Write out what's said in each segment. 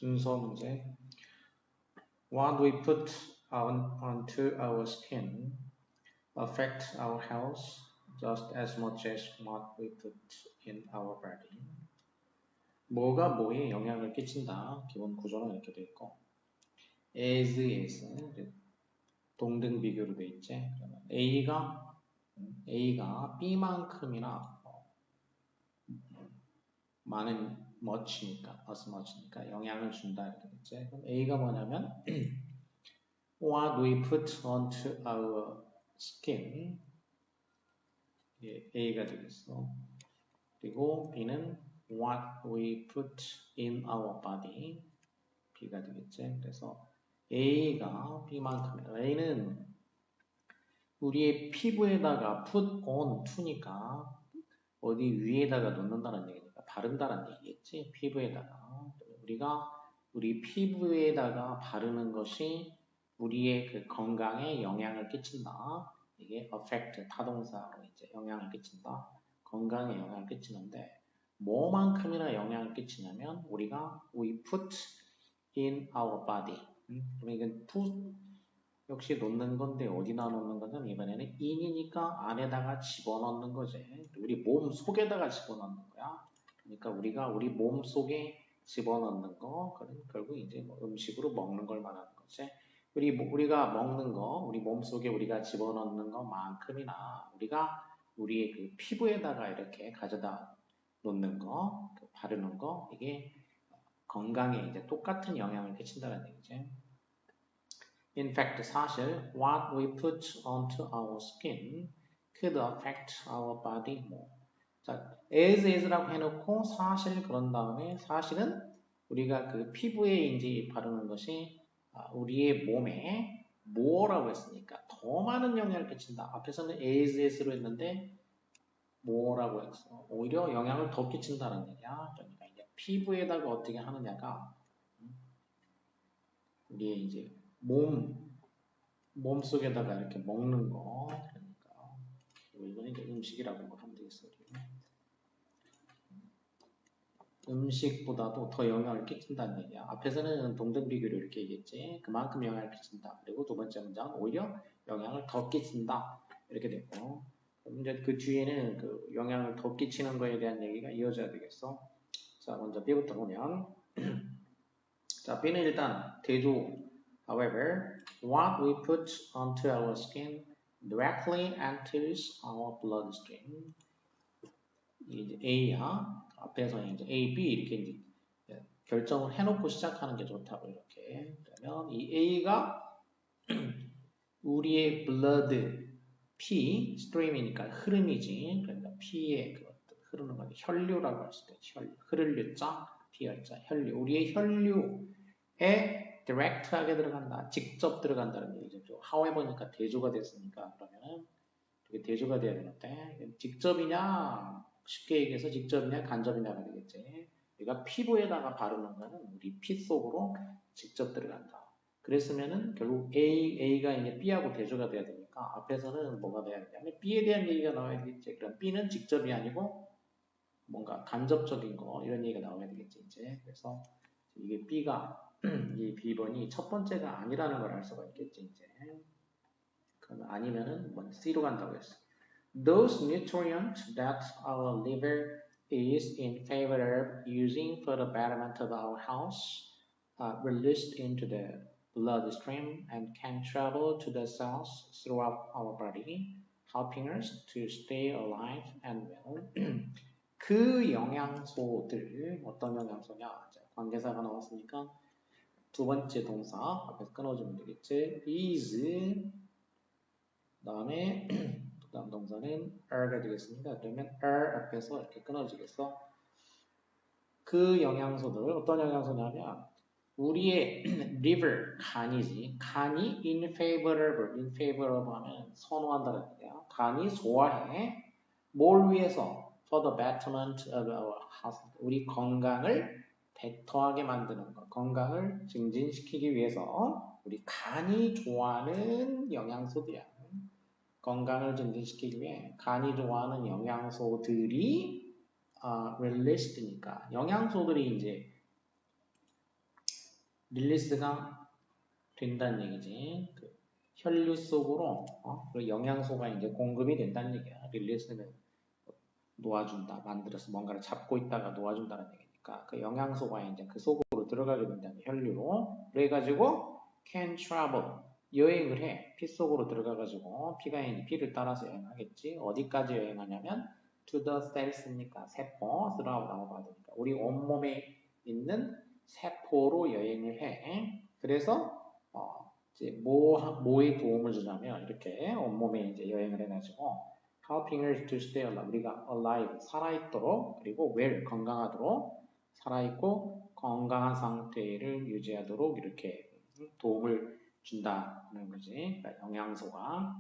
순서 문제. What we put onto our skin affects our health just as much as what we put in our body. 뭐가 뭐에 영향을 끼친다. 기본 구조는 이렇게 돼 있고, as 동등 비교로 돼 있지. A가 B만큼이나 많은 much니까, as much니까 영향을 준다 이렇게 됐지. 그럼 A가 뭐냐면 what we put onto our skin, A가 되겠어. 그리고 B는 what we put in our body, B가 되겠지. 그래서 A가 B만큼, A는 우리의 피부에다가 put on to니까 어디 위에다가 놓는다는 얘기니까 바른다는 얘기겠지. 피부에다가 우리 피부에다가 바르는 것이 우리의 그 건강에 영향을 끼친다. 이게 affect 타동사로 이제 영향을 끼친다. 건강에 영향을 끼치는데 뭐만큼이나 영향을 끼치냐면 우리가 we put in our body. 그러니까 put 역시 놓는 건데 어디다 놓는 거는 이번에는 in이니까 안에다가 집어넣는 거지. 우리 몸 속에다가 집어넣는 거야. 그러니까 우리가 우리 몸 속에 집어넣는 거, 결국 이제 뭐 음식으로 먹는 걸 말하는 거지. 우리가 먹는 거, 우리 몸 속에 우리가 집어넣는 것만큼이나 우리가 우리의 그 피부에다가 이렇게 가져다 놓는 거, 바르는 거, 이게 건강에 이제 똑같은 영향을 끼친다는 얘기지. In fact, 사실 what we put onto our skin could affect our body more. 자, as라고 해놓고 사실 그런 다음에 사실은 우리가 그 피부에 이제 바르는 것이 우리의 몸에 more라고 했으니까 더 많은 영향을 끼친다. 앞에서는 as로 했는데 more라고 했어. 오히려 영향을 더 끼친다는 얘기야. 그러니까 이제 피부에다가 어떻게 하느냐가 우리의 이제 몸 속에다가 이렇게 먹는 거. 그러니까 이거는 이제 음식이라고 하면 되겠어요. 음식보다도 더 영향을 끼친다는 얘기야. 앞에서는 동등 비교로 이렇게 얘기했지. 그만큼 영향을 끼친다. 그리고 두 번째 문장은 오히려 영향을 더 끼친다. 이렇게 됐고. 이제 그 뒤에는 그 영향을 더 끼치는 거에 대한 얘기가 이어져야 되겠어. 자, 먼저 B부터 보면. 자, B는 일단 대조. However, what we put onto our skin directly enters our bloodstream. 이제 A야. 앞에서 이제 A, B 이렇게 이제 결정을 해놓고 시작하는 게 좋다고 이렇게. 그러면 이 A가 우리의 blood, 피, stream이니까 흐름이지. 그러니까 피에 그 흐르는 건 혈류라고 할 수도 있죠. 흐를 류자, 피열자, 혈류. 우리의 혈류에 direct하게 들어간다. 직접 들어간다는 얘기죠. however니까 대조가 됐으니까 그러면은 되게 대조가 돼야 되는데 직접이냐 쉽게 얘기해서 직접이냐 간접이냐가 되겠지. 우리가 피부에다가 바르는 거는 우리 피 속으로 직접 들어간다. 그랬으면은 결국 A가 이제 B하고 대조가 돼야 되니까 앞에서는 뭐가 돼야 되냐면 B에 대한 얘기가 나와야 되겠지. 그럼 B는 직접이 아니고 뭔가 간접적인 거 이런 얘기가 나와야 되겠지. 이제 그래서 이게 B가 이 B번이 첫 번째가 아니라는 걸 알 수가 있겠지. 이제 그러면 아니면은 뭐 C로 간다고 했어. Those nutrients that our liver is in favor of using for the betterment of our health are released into the bloodstream and can travel to the cells throughout our body, helping us to stay alive and well. 그 영양소들, 어떤 영양소냐? 관계사가 나왔으니까 두 번째 동사 앞에서 끊어주면 되겠지. is, 그 다음에 다음 동사는 are가 되겠습니다. 그러면 are 앞에서 이렇게 끊어지겠어. 그 영양소들 어떤 영양소냐면 우리의 liver, 간이지. 간이 in favor of 하면 선호한다는 얘기야. 간이 좋아해. 뭘 위해서? For the betterment of our health. 우리 건강을 베터하게 만드는 것. 건강을 증진시키기 위해서 우리 간이 좋아하는 영양소들이야. 건강을 증진시키기 위해 간이 좋아하는 영양소들이 released니까 영양소들이 이제 릴리스가 된다는 얘기지. 그 혈류 속으로 그 영양소가 이제 공급이 된다는 얘기야. 릴리스는 놓아준다, 만들어서 뭔가를 잡고 있다가 놓아준다는 얘기니까 그 영양소가 이제 그 속으로 들어가게 된다는 혈류로. 그래가지고 can travel 여행을 해. 피 속으로 들어가가지고 피가 이제 피를 따라서 여행하겠지. 어디까지 여행하냐면 to the cells니까 세포, throughout라고 받으니까 우리 온몸에 있는 세포로 여행을 해. 그래서 이제 뭐에 도움을 주냐면 이렇게 온몸에 이제 여행을 해가지고 helping us to stay alive 우리가 alive 살아있도록 그리고 well 건강하도록 살아있고 건강한 상태를 유지하도록 이렇게 도움을 준다는 거지. 그러니까 영양소가.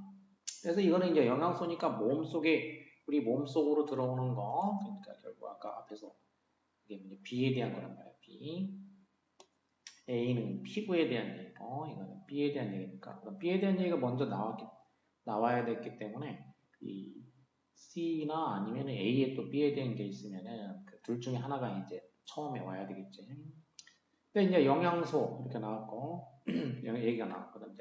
그래서 이거는 이제 영양소니까 몸속에 우리 몸속으로 들어오는 거. 그러니까 결국 아까 앞에서 이게 이제 B에 대한 거란 말이야. B. A는 피부에 대한 얘기고 이거는 B에 대한 얘기니까 그럼 B에 대한 얘기가 먼저 나와야 됐기 때문에 이 C나 아니면 A에 또 B에 대한 게 있으면은 그 둘 중에 하나가 이제 처음에 와야 되겠지. 근데 이제 영양소 이렇게 나왔고 얘기가 나왔거든.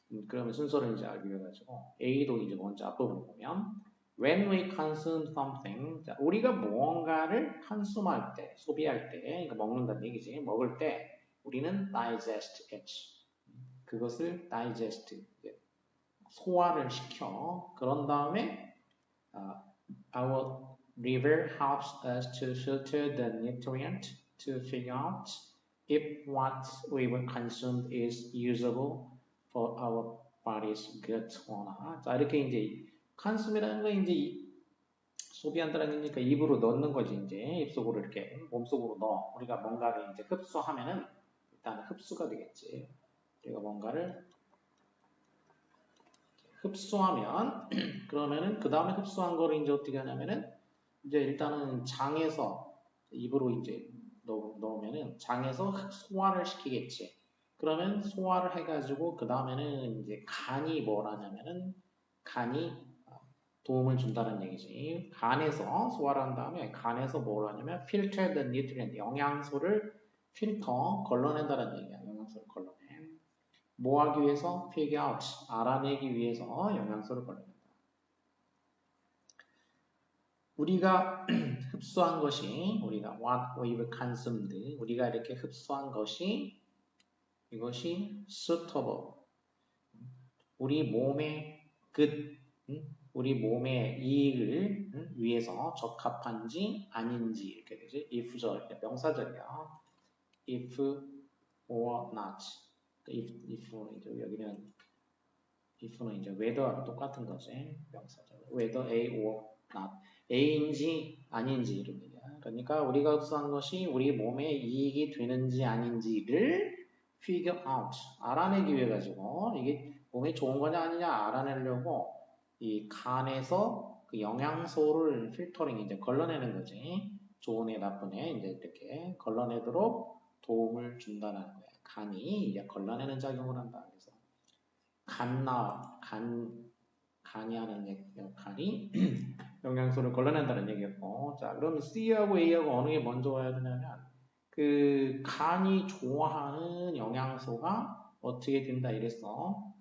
이제 그러면 순서를 이제 알기 위해 가지고 A도 이제 먼저 앞부분 보면 when we consume something 자, 우리가 무언가를 consume할 때 소비할 때 그러니까 먹는다는 얘기지. 먹을 때 우리는 digest it 그것을 digest 소화를 시켜. 그런 다음에 our liver helps us to filter the nutrient to figure out if what we will consume is usable for our body's good or not. 자, 이렇게 이제 consume이라는 건 이제 소비한다는 거니까 입으로 넣는 거지. 이제 입속으로 이렇게 몸속으로 넣어. 우리가 뭔가를 이제 흡수하면은 일단 흡수가 되겠지. 우리가 뭔가를 흡수하면 그러면은 그 다음에 흡수한 거를 이제 어떻게 하냐면은 이제 일단은 장에서 입으로 이제 넣으면은 장에서 소화를 시키겠지. 그러면 소화를 해가지고 그 다음에는 이제 간이 뭘 하냐면은 간이 도움을 준다는 얘기지. 간에서 소화를 한 다음에 간에서 뭘 하냐면 filter the nutrient 영양소를 필터 걸러낸다는 얘기야. 영양소를 걸러내. 뭐 하기 위해서? figure out 알아내기 위해서 영양소를 걸러낸다. 우리가 흡수한 것이 우리가 what we've consumed 우리가 이렇게 흡수한 것이 이것이 suitable 우리 몸의 good 우리 몸의 이익을 위해서 적합한지 아닌지 이렇게 되지. if절 명사절이야. if or not if 여기는 if는 이제 whether랑 똑같은 거지. 명사절 whether A or not A인지 아닌지 이런 얘기야. 그러니까 우리가 흡수한 것이 우리 몸에 이익이 되는지 아닌지를 figure out 알아내기 위해 가지고 이게 몸에 좋은 거냐 아니냐 알아내려고 이 간에서 그 영양소를 필터링 이제 걸러내는 거지. 좋은 애 나쁜 애 이제 이렇게 걸러내도록 도움을 준다는 거야. 간이 이제 걸러내는 작용을 한다. 그래서 간이 하는 역할이 영양소를 걸러낸다는 얘기였고, 자, 그럼 C하고 A하고 어느 게 먼저 와야 되냐면, 그 간이 좋아하는 영양소가 어떻게 된다 이랬어.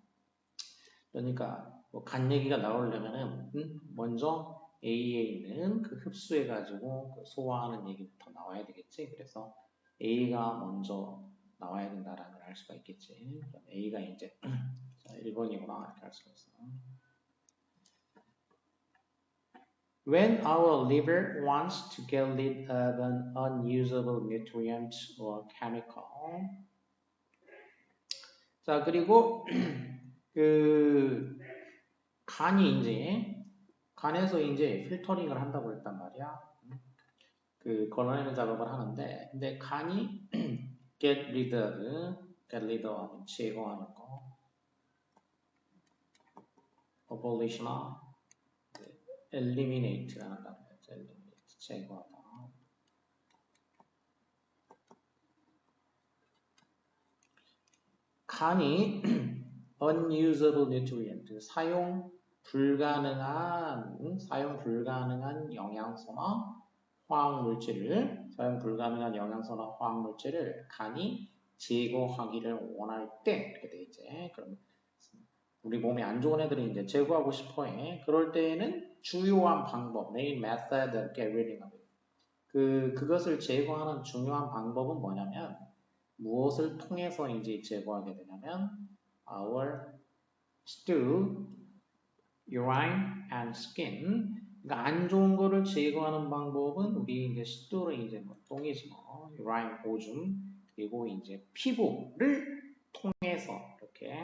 그러니까 뭐 간 얘기가 나오려면은 먼저 A에 있는 그 흡수해가지고 그 소화하는 얘기부터 나와야 되겠지. 그래서 A가 먼저 나와야 된다라는 걸 알 수가 있겠지. 그럼 A가 이제 1번이구나 이렇게 할 수가 있어. When our liver wants to get rid of an unusable nutrient or chemical. 자, 그리고 그 간이 이제 간에서 이제 필터링을 한다고 했단 말이야. 그 걸러내는 작업을 하는데, 근데 간이 get rid of 제거하는 거, abolish나 eliminate라는 단어죠. eliminate 제거하다. 간이 unusable nutrient 사용 불가능한 영양소나 화학물질을 간이 제거하기를 원할 때 이렇게 돼 이제 그럼 우리 몸에 안 좋은 애들은 이제 제거하고 싶어해. 그럴 때에는 주요한 방법, main method of get rid of it. 그것을 제거하는 중요한 방법은 뭐냐면 무엇을 통해서 이제 제거하게 되냐면 our stool, urine, and skin. 그러니까 안 좋은 거를 제거하는 방법은 우리 이제 stool은 이제 뭐 똥이지 뭐, urine 오줌 그리고 이제 피부를 통해서 이렇게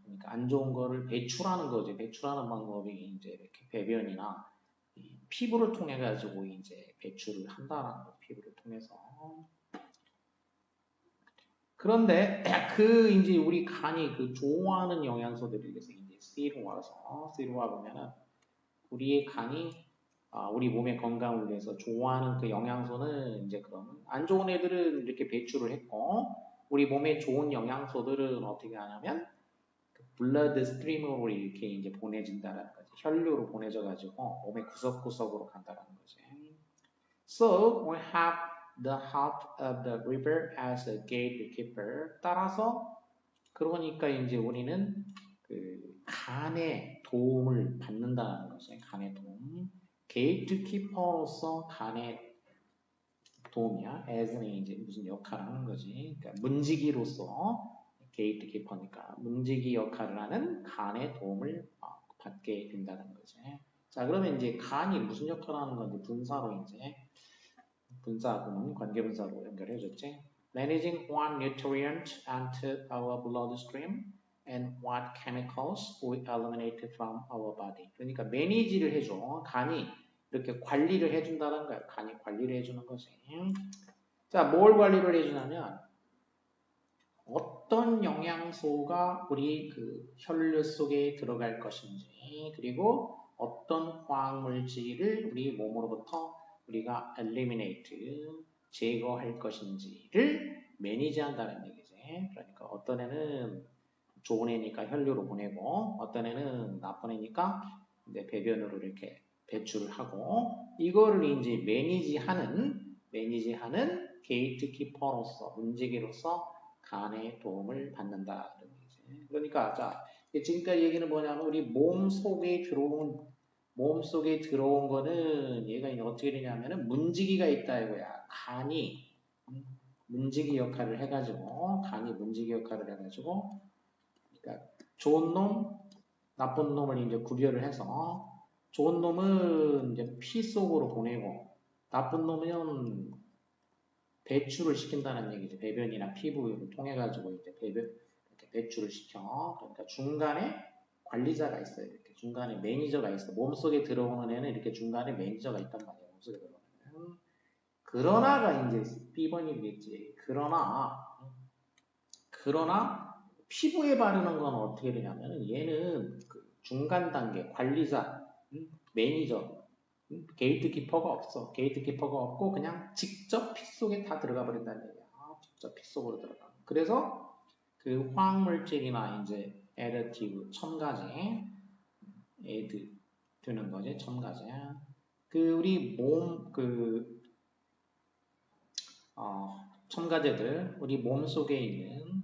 그러니까 안 좋은 거를 배출하는 거죠. 배출하는 방법이 이제 이렇게 배변이나 피부를 통해 가지고 이제 배출을 한다라는 거, 피부를 통해서. 그런데 그 이제 우리 간이 그 좋아하는 영양소들이 이제 C로 와 보면은 우리의 간이 우리 몸의 건강을 위해서 좋아하는 그 영양소는 이제 그러면 안 좋은 애들은 이렇게 배출을 했고 우리 몸에 좋은 영양소들은 어떻게 하냐면 블러드 스트림으로 이렇게 이제 보내진다라는 거지. 혈류로 보내져 가지고 몸의 구석구석으로 간다라는 거지. So we have the help of the river as a gatekeeper. 따라서 그러니까 이제 우리는 그 간의 도움을 받는다는 거죠. 간의 도움. 게이트키퍼로서 간의 도움이야. as는 이제 무슨 역할을 하는 거지. 그러니까 문지기로서 게이트키퍼니까 문지기 역할을 하는 간의 도움을 받게 된다는 거지. 자, 그러면 이제 간이 무슨 역할을 하는 건지 분사로 이제 분사하고는 관계분사로 연결해줬지. Managing what nutrient enter our bloodstream and what chemicals we eliminate from our body. 그러니까 매니지를 해줘. 간이 이렇게 관리를 해준다는 거야. 간이 관리를 해주는 거지. 자, 뭘 관리를 해주냐면 어떤 영양소가 우리 그 혈류 속에 들어갈 것인지 그리고 어떤 화학물질을 우리 몸으로부터 우리가 eliminate, 제거할 것인지를 매니지한다는 얘기지. 그러니까 어떤 애는 좋은 애니까 혈류로 보내고 어떤 애는 나쁜 애니까 이제 배변으로 이렇게 배출을 하고 이거를 이제 매니지하는 게이트키퍼로서 문지기로서 간의 도움을 받는다는 얘기지. 그러니까 자 지금까지 얘기는 뭐냐면 우리 몸 속에 들어온 거는 얘가 어떻게 되냐면은 문지기가 있다 이거야. 간이 문지기 역할을 해가지고 그러니까 좋은 놈, 나쁜 놈을 이제 구별을 해서 좋은 놈은 이제 피 속으로 보내고 나쁜 놈은 배출을 시킨다는 얘기죠. 배변이나 피부를 통해 가지고 이제 이렇게 배출을 시켜. 그러니까 중간에 관리자가 있어요. 이렇게 중간에 매니저가 있어. 몸속에 들어오는 애는 이렇게 중간에 매니저가 있단 말이에요. 몸속에 들어오는. 그러나가 이제 B번이겠지. 그러나 피부에 바르는 건 어떻게 되냐면 얘는 그 중간 단계 관리자, 매니저, 게이트키퍼가 없어. 게이트키퍼가 없고 그냥 직접 피 속에 다 들어가 버린다는 얘기야. 직접 피 속으로 들어가. 그래서 그 화학물질이나 이제 애더티브, 첨가제, 애드 드는 거지. 첨가제. 그 우리 몸 첨가제들, 우리 몸 속에 있는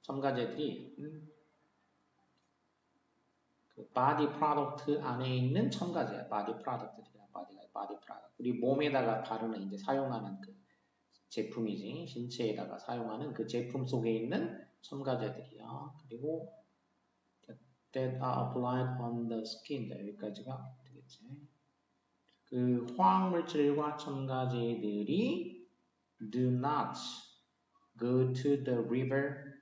첨가제들이 그 바디 프로덕트 안에 있는 첨가제야. 바디 프로덕트들이야. 바디 프로덕트. 우리 몸에다가 바르는 이제 사용하는 그 제품이지. 신체에다가 사용하는 그 제품 속에 있는 첨가제들이야. 그리고 that are applied on the skin. 여기까지가 되겠지. 그 화학물질과 첨가제들이 do not go to the river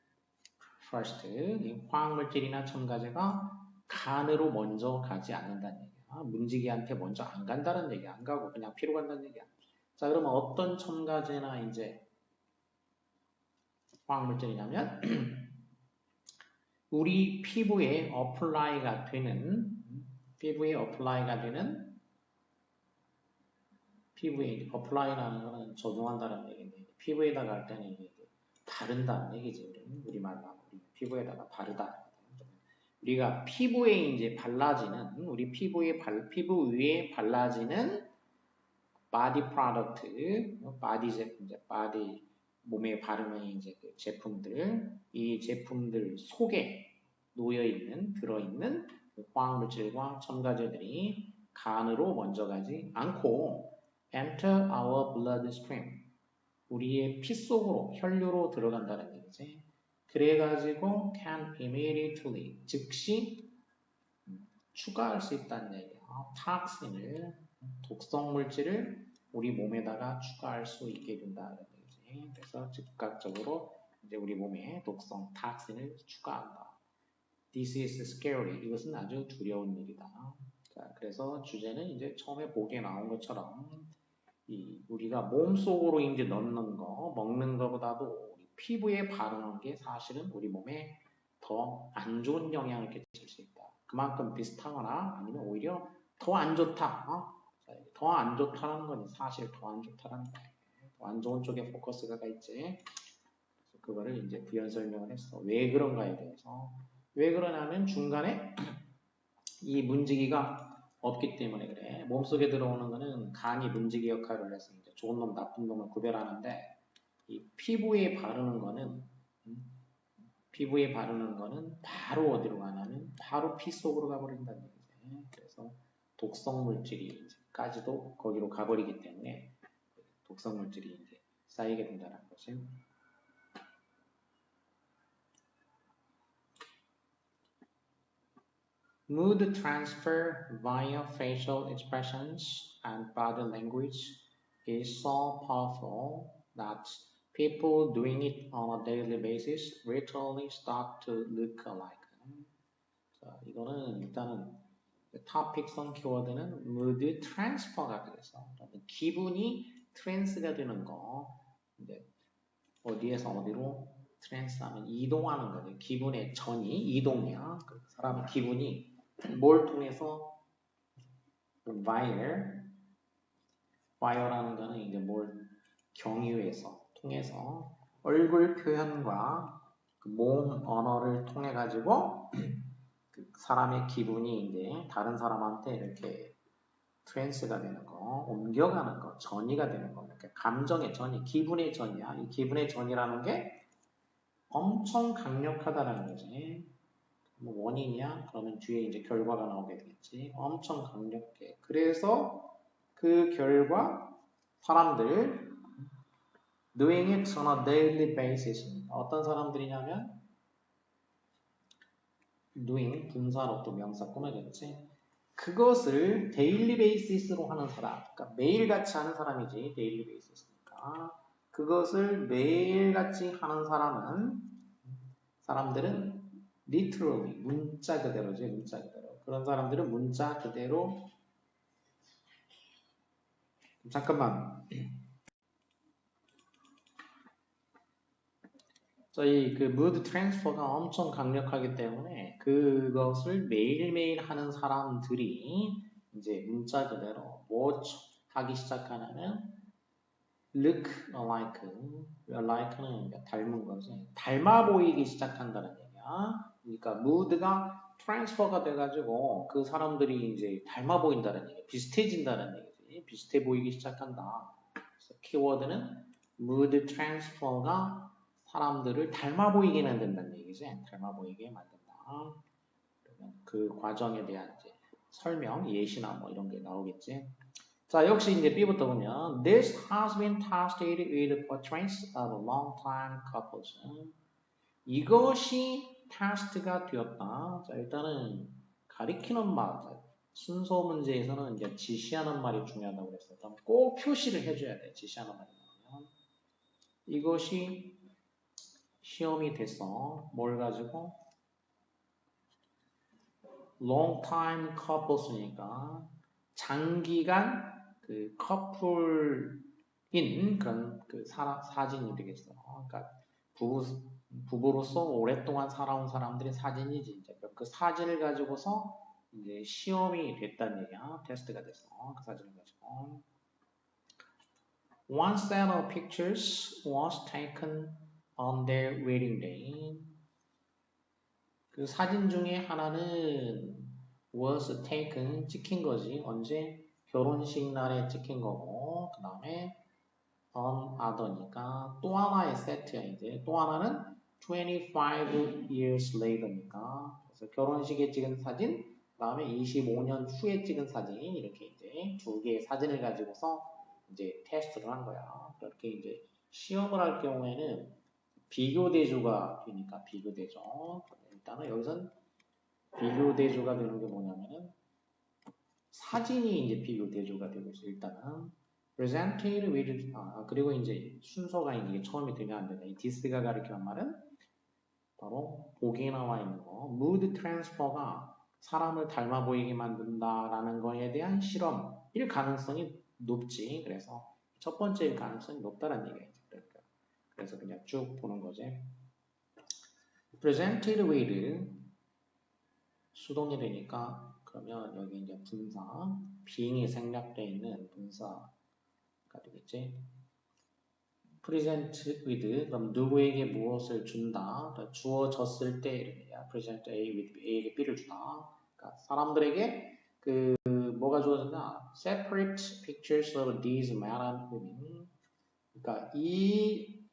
first. 이 화학물질이나 첨가제가 간으로 먼저 가지 않는다는 얘기야. 문지기한테 먼저 안 간다는 얘기야. 안 가고 그냥 피로 간다는 얘기야. 자, 그러면 어떤 첨가제나 이제 화학물질이냐면 우리 피부에 어플라이가 되는 피부에 어플라이라는 거는 적용한다는 얘기인데 피부에다가 할 때는 이게 바른다는 얘기지. 우리말로 우리 피부에다가 바르다. 우리가 피부에 이제 발라지는 우리 피부 위에 발라지는 바디 프로덕트, 바디 제품, 바디 몸에 바르는 이제 그 제품들, 이 제품들 속에 들어있는 그 화학물질과 첨가제들이 간으로 먼저 가지 않고 enter our bloodstream, 우리의 피 속으로, 혈류로 들어간다는 얘기지. 그래가지고 can immediately, 즉시 추가할 수 있다는 얘기야. 탁신을, 독성 물질을 우리 몸에다가 추가할 수 있게 된다는 얘기지. 그래서 즉각적으로 이제 우리 몸에 독성 탁신을 추가한다. This is scary. 이것은 아주 두려운 일이다. 자, 그래서 주제는 이제 처음에 보기에 나온 것처럼 우리가 몸속으로 이제 넣는 거, 먹는 것보다도 우리 피부에 바르는 게 사실은 우리 몸에 더 안 좋은 영향을 끼칠 수 있다. 그만큼 비슷하거나 아니면 오히려 더 안 좋다. 더 안 좋다는 건 사실 더 안 좋다는 거예요. 더 안 좋은 쪽에 포커스가 있지. 그래서 그거를 이제 부연 설명을 했어. 왜 그런가에 대해서. 왜 그러냐면 중간에 이 문지기가 없기 때문에 그래. 몸속에 들어오는 거는 간이 문지기 역할을 해서 이제 좋은 놈, 나쁜 놈을 구별하는데 이 피부에 바르는 거는 바로 어디로 가냐면 바로 피 속으로 가버린다는 얘기죠. 그래서 독성 물질이까지도 거기로 가버리기 때문에 독성 물질이 이제 쌓이게 된다는 거지. Mood transfer via facial expressions and body language is so powerful that people doing it on a daily basis literally start to look alike. 자, 이거는 일단은 토픽성 키워드는 mood transfer가 되겠어. 기분이 트랜스가 되는 거. 이제 어디에서 어디로 트랜스하면 이동하는 거죠. 기분의 전이 이동이야. 사람의 기분이 뭘 통해서 vire라는 거는 이제 뭘 통해서 얼굴 표현과 그 몸 언어를 통해 가지고 그 사람의 기분이 이제 다른 사람한테 이렇게 트랜스가 되는 거, 옮겨가는 거, 전이가 되는 거, 이렇게 감정의 전이, 기분의 전이야. 이 기분의 전이라는 게 엄청 강력하다라는 거지. 뭐 원인이야? 그러면 뒤에 이제 결과가 나오게 되겠지. 엄청 강력해. 그래서 그 결과 사람들 doing it on a daily basis. 어떤 사람들이냐면 doing 분사로 또 명사 꾸며졌지. 그것을 daily basis로 하는 사람. 그러니까 매일같이 하는 사람이지. daily basis니까. 그것을 매일같이 하는 사람들은 literally, 문자 그대로지, 문자 그대로. 그런 사람들은 문자 그대로. 잠깐만. 저희 그 mood transfer가 엄청 강력하기 때문에 그것을 매일매일 하는 사람들이 이제 문자 그대로 뭐 하기 시작하냐면 look alike. alike는 닮은 거지. 닮아 보이기 시작한다는 얘기야. 그러니까 mood가 트랜스퍼가 돼가지고 그 사람들이 이제 닮아 보인다는 얘기, 비슷해진다는 얘기지. 비슷해 보이기 시작한다. 그래서 키워드는 mood transfer가 사람들을 닮아 보이게 만든다는 얘기지. 닮아 보이게 만든다. 그러면 그 과정에 대한 이제 설명, 예시나 뭐 이런 게 나오겠지. 자, 역시 이제 B부터 보면 This has been tested with portraits of long-time couples. 이것이 테스트가 되었다. 자, 일단은 가리키는 말, 순서 문제에서는 이제 지시하는 말이 중요하다고 그랬어요. 꼭 표시를 해줘야 돼. 지시하는 말이 나오면. 이것이 시험이 돼서 뭘 가지고? long-time couples니까 장기간 그 커플인 그런 그 사진이 되겠어. 그러니까 부부로서 오랫동안 살아온 사람들의 사진이지. 이제 그 사진을 가지고서 이제 시험이 됐다는 얘기야. 테스트가 됐어. 그 사진을 가지고. One set of pictures was taken on their wedding day. 그 사진 중에 하나는 was taken, 찍힌 거지. 언제? 결혼식 날에 찍힌 거고, 그 다음에 on other니까 또 하나의 세트야 이제. 또 하나는 25 years later니까 그래서 결혼식에 찍은 사진, 그다음에 25년 후에 찍은 사진 이렇게 이제 두 개의 사진을 가지고서 이제 테스트를 한 거야. 그렇게 이제 시험을 할 경우에는 비교대조가 되니까 비교대조. 일단은 여기선 비교대조가 되는 게 뭐냐면은 사진이 이제 비교대조가 되고 있어. 일단은 presented with 그리고 이제 순서가 이게 처음에 되면 안 된다. 이 this가 가리키는 말은 바로 보기에 나와 있는 거. mood transfer가 사람을 닮아 보이게 만든다라는 거에 대한 실험일 가능성이 높지. 그래서 첫 번째일 가능성이 높다는 얘기야. 그러니까 그래서 그냥 쭉 보는 거지. presented with 수동이 되니까 그러면 여기 이제 분사 being이 생략되어 있는 분사가 되겠지. present with 그럼 누구에게 무엇을 준다. 주어졌을 때 이렇게 present A with A에게 B를 주다. 그러니까 사람들에게 그 뭐가 주어졌나? separate pictures of these men and women. 그러니까 이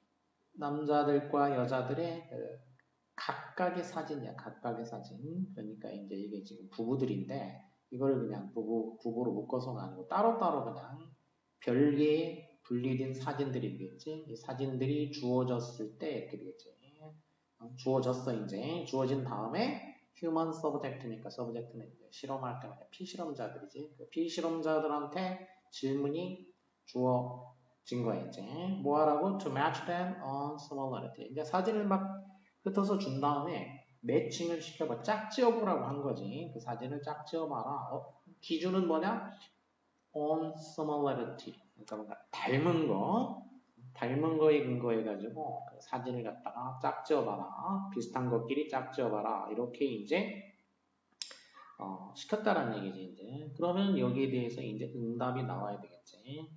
남자들과 여자들의 각각의 사진이야. 각각의 사진. 그러니까 이제 이게 지금 부부들인데 이걸 그냥 부부로 묶어서가 아니고 따로따로 그냥 별개의 분리된 사진들이겠지. 이 사진들이 주어졌을 때 이렇게 되겠지. 주어졌어 이제. 주어진 다음에 human subject니까 subject는 이제 실험할 때 말이야. 피실험자들이지. 그 피실험자들한테 질문이 주어진 거야 이제. 뭐 하라고? To match them on similarity. 이제 사진을 막 흩어서 준 다음에 매칭을 시켜봐. 짝지어보라고 한 거지. 그 사진을 짝지어봐라. 기준은 뭐냐? on similarity. 그러니까 뭔가 닮은 거에 근거해가지고 그 사진을 갖다가 짝지어봐라. 비슷한 것끼리 짝지어봐라. 이렇게 이제 시켰다라는 얘기지 이제. 그러면 여기에 대해서 이제 응답이 나와야 되겠지.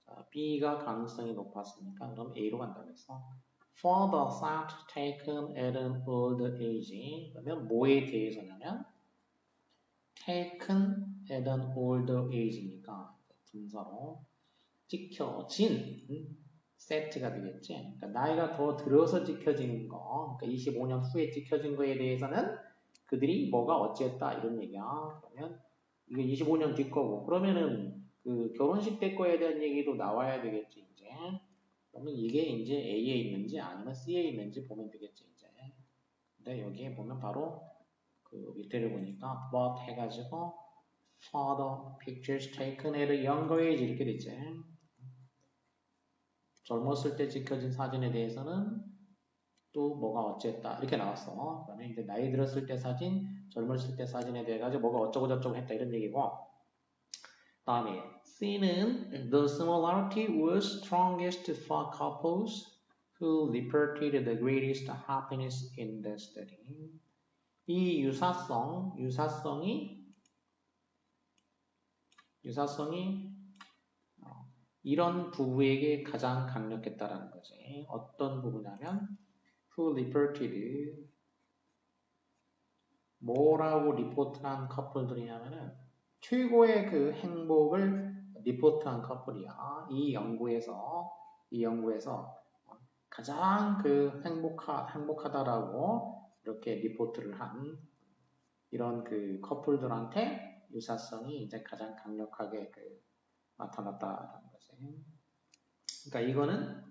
자, B가 가능성이 높았으니까 그럼 A로 간다고 했어. For the fact taken at an old age. 그러면 뭐에 대해서냐면 taken at an older age니까 분사로 찍혀진 세트가 되겠지. 그러니까 나이가 더 들어서 찍혀진 거, 그러니까 25년 후에 찍혀진 거에 대해서는 그들이 뭐가 어찌했다 이런 얘기야. 그러면 이게 25년 뒤 거고 그러면은 그 결혼식 때 거에 대한 얘기도 나와야 되겠지 이제. 그러면 이게 이제 A에 있는지 아니면 C에 있는지 보면 되겠지 이제. 근데 여기에 보면 바로 그 밑에를 보니까 but 해가지고 further pictures taken at a younger age 이렇게 됐지. 젊었을 때 찍혀진 사진에 대해서는 또 뭐가 어쨌다 이렇게 나왔어. 그다음에 이제 나이 들었을 때 사진, 젊었을 때 사진에 대해 가지고 뭐가 어쩌고 저쩌고 했다 이런 얘기고. 다음에 C는 the similarity was strongest for couples who reported the greatest happiness in the study. 이 유사성이 이런 부부에게 가장 강력했다라는 거지. 어떤 부부냐면 who reported 뭐라고 리포트한 커플들이냐면은 최고의 그 행복을 리포트한 커플이야. 이 연구에서 가장 그 행복하다라고 이렇게 리포트를 한 이런 그 커플들한테 유사성이 이제 가장 강력하게 나타났다라는 거지. 그러니까 이거는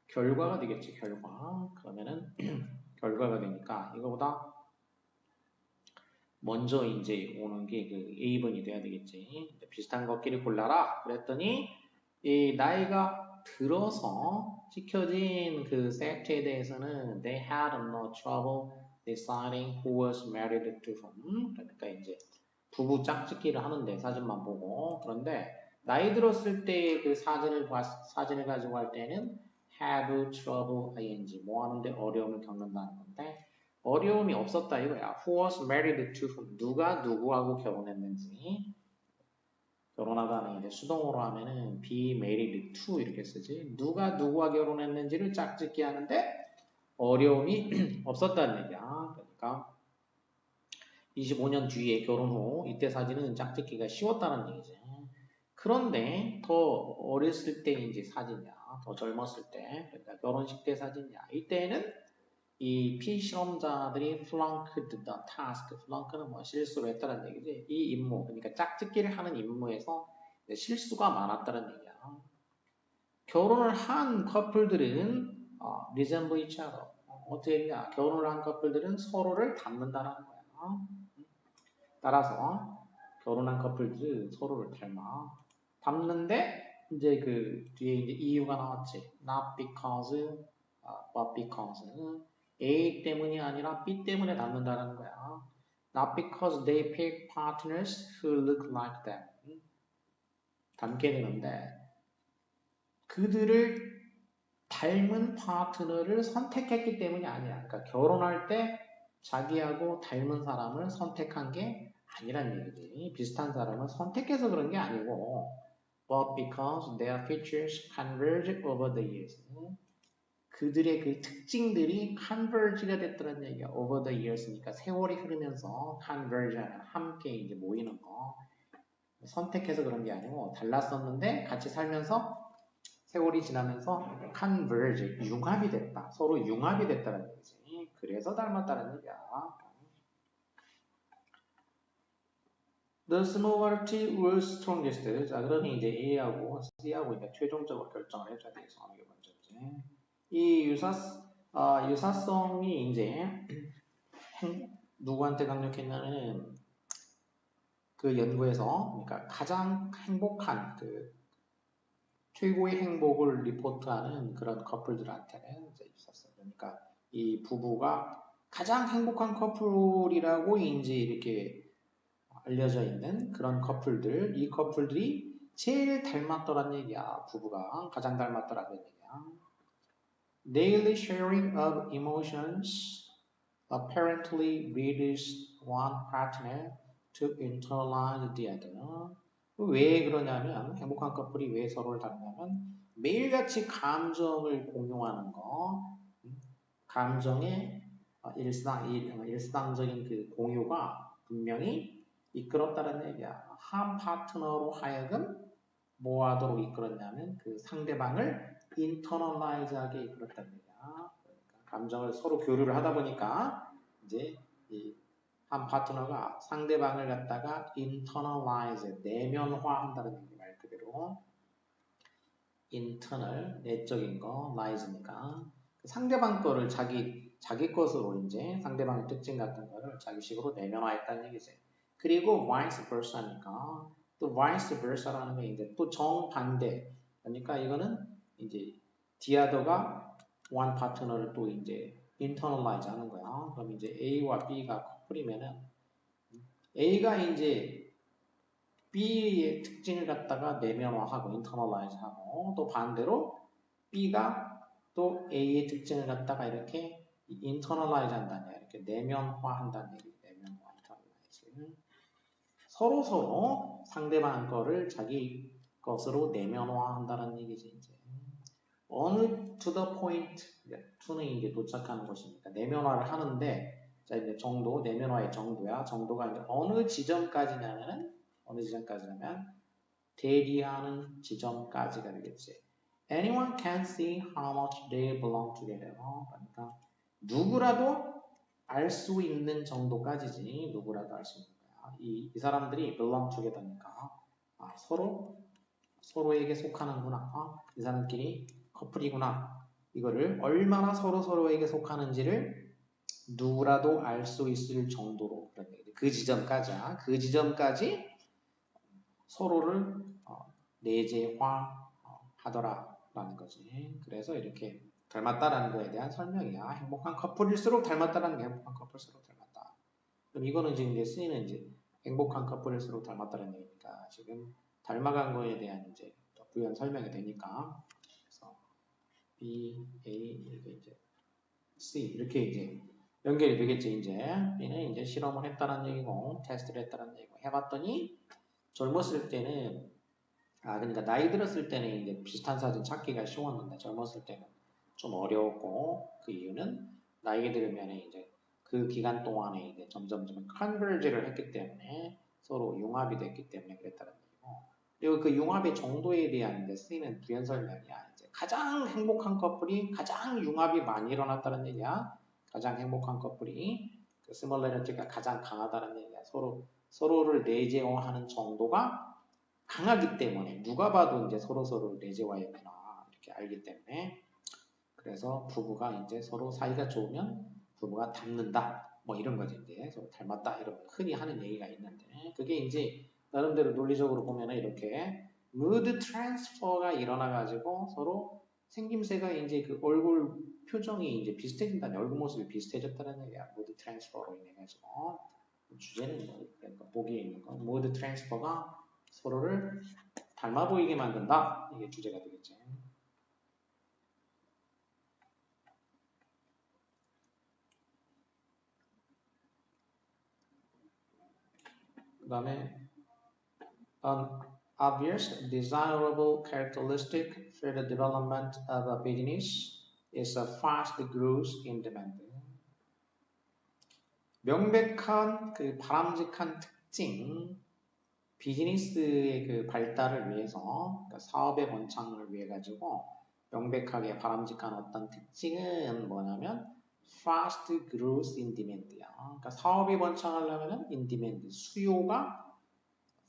결과가 되겠지, 결과. 그러면은 결과가 되니까 이거보다 먼저 이제 오는 게 그 A번이 돼야 되겠지. 비슷한 것끼리 골라라. 그랬더니 이 나이가 들어서 찍혀진 그 섹트에 대해서는 they had no trouble deciding who was married to whom. 그러니까 이제 부부 짝짓기를 하는데 사진만 보고. 그런데 나이 들었을 때 그 사진을 가지고 할 때는 have trouble ing 뭐 하는데 어려움을 겪는다는 건데 어려움이 없었다 이거야. Who was married to whom? 누가 누구하고 결혼했는지. 결혼하다는 이제 수동으로 하면은 be married to 이렇게 쓰지. 누가 누구와 결혼했는지를 짝짓기 하는데 어려움이 없었다는 얘기야. 그러니까 25년 뒤에 결혼 후 이때 사진은 짝짓기가 쉬웠다는 얘기지. 그런데 더 어렸을 때 이제 사진이야. 더 젊었을 때, 그러니까 결혼식 때 사진이야. 이때는 이 피실험자들이 flunkeded the task, flunk는 뭐 실수를 했다는 얘기지. 이 임무, 그러니까 짝짓기를 하는 임무에서 실수가 많았다는 얘기야. 결혼을 한 커플들은 resemble each other. 어떻게 했냐? 결혼을 한 커플들은 서로를 닮는다는 거야. 따라서 결혼한 커플들은 서로를 닮는데 이제 그 뒤에 이제 이유가 나왔지. Not because, but because. A 때문이 아니라 B 때문에 닮는다는 거야. Not because they pick partners who look like them. 닮게 되는데 그들을 닮은 파트너를 선택했기 때문이 아니야. 그러니까 결혼할 때 자기하고 닮은 사람을 선택한 게 아니란 얘기지. 비슷한 사람을 선택해서 그런 게 아니고 but because their features converge over the years. 그들의 그 특징들이 converge가 됐다는 얘기야. over the years니까 세월이 흐르면서 converge 하면 함께 이제 모이는 거. 선택해서 그런 게 아니고 달랐었는데 같이 살면서 세월이 지나면서 converge, 융합이 됐다. 서로 융합이 됐다는 얘기지. 그래서 닮았다는 얘기야. The similarity was strongest. 자, 그러니 이제 A하고 C하고 이제 최종적으로 결정을 해줘야 되겠어. 어느 게 먼저인지. 이 유사성이 이제 누구한테 강력했냐면은 그 연구에서 그러니까 가장 행복한 그 최고의 행복을 리포트하는 그런 커플들한테는 이제 있었어요. 그러니까 이 부부가 가장 행복한 커플이라고 이제 이렇게 알려져 있는 그런 커플들, 이 커플들이 제일 닮았더란 얘기야. 부부가 가장 닮았더라는 얘기야. Daily sharing of emotions apparently leads one partner to internalize the other. 왜 그러냐면 행복한 커플이 왜 서로를 닮냐면 매일같이 감정을 공유하는 거, 감정의 일상적인 그 공유가 분명히 이끌었다는 얘기야. 한 파트너로 하여금 뭐 하도록 이끌었냐면 그 상대방을 internalize하게 이끌었다는 얘기야. 그러니까 감정을 서로 교류를 하다 보니까 이제 한 파트너가 상대방을 갖다가 internalize, 내면화한다는 얘기 말 그대로. internal, 내적인 거, lize니까 상대방 거를 자기 것으로 이제 상대방의 특징 같은 거를 자기식으로 내면화했다는 얘기지. 그리고 vice versa니까 또 vice versa라는 게 이제 또 정반대. 그러니까 이거는 이제 디아더가 one 파트너를 또 이제 internalize 하는 거야. 그럼 이제 A와 B가 커플이면은 A가 이제 B의 특징을 갖다가 내면화하고 internalize하고 또 반대로 B가 또 A의 특징을 갖다가 이렇게 internalize 한다는 얘기, 이렇게 내면화한다는 얘기, 내면화, internalize. 서로 상대방 거를 자기 것으로 내면화한다는 얘기지 이제. 어느 to the point, to는 이제 도착하는 것이니까 내면화를 하는데, 자 이제 정도, 내면화의 정도야. 정도가 이제 어느 지점까지냐면은 대리하는 지점까지가 되겠지. Anyone can see how much they belong together. 그러니까 누구라도 알 수 있는 정도까지지. 누구라도 알 수 있는 거야. 이 사람들이 belong together니까 서로에게 속하는구나. 이 사람끼리 커플이구나. 이거를 얼마나 서로에게 속하는지를 누구라도 알 수 있을 정도로 그런 얘기죠. 그 지점까지야. 그 지점까지 서로를 내재화하더라라는 거지. 그래서 이렇게 닮았다라는 거에 대한 설명이야. 행복한 커플일수록 닮았다라는 게 행복한 커플일수록 닮았다. 그럼 이거는 지금 이제 C는 이제 행복한 커플일수록 닮았다는 얘기니까 지금 닮아간 거에 대한 이제 부연 설명이 되니까 그래서 B, A 이게 이제 C 이렇게 이제 연결이 되겠지. 이제 B는 이제 실험을 했다는 얘기고 테스트를 했다는 얘기고 해봤더니 젊었을 때는 그러니까 나이 들었을 때는 이제 비슷한 사진 찾기가 쉬웠는데 젊었을 때는 좀 어려웠고 그 이유는 나이가 들으면 이제 그 기간 동안에 이제 점점 컨버지를 했기 때문에 서로 융합이 됐기 때문에 그랬다는 얘기고 그리고 그 융합의 정도에 대한 이제 쓰이는 부연 설명이야. 이제 가장 행복한 커플이 가장 융합이 많이 일어났다는 얘기야. 가장 행복한 커플이 그 시뮬레리티가 가장 강하다는 얘기야. 서로를 내재화하는 정도가 강하기 때문에 누가 봐도 이제 서로를 내재화했구나 이렇게 알기 때문에 그래서 부부가 이제 서로 사이가 좋으면 부부가 닮는다 뭐 이런 거지 이제 서로 닮았다 이런 흔히 하는 얘기가 있는데 그게 이제 나름대로 논리적으로 보면은 이렇게 무드 트랜스퍼가 일어나가지고 서로 생김새가 이제 그 얼굴 표정이 이제 비슷해진다는 얼굴 모습이 비슷해졌다는 얘기야. 무드 트랜스퍼로 인해 가지고 주제는 뭐 그러니까 보기에 있는 거 무드 트랜스퍼가 서로를 닮아 보이게 만든다 이게 주제가 되겠지. 그 다음에 An obvious desirable characteristic for the development of a business is a fast growth in demand. 명백한 그 바람직한 특징, 비즈니스의 그 발달을 위해서, 그러니까 사업의 번창을 위해 가지고 명백하게 바람직한 어떤 특징은 뭐냐면 fast growth in demand야. 그러니까 사업이 번창하려면은 in demand, 수요가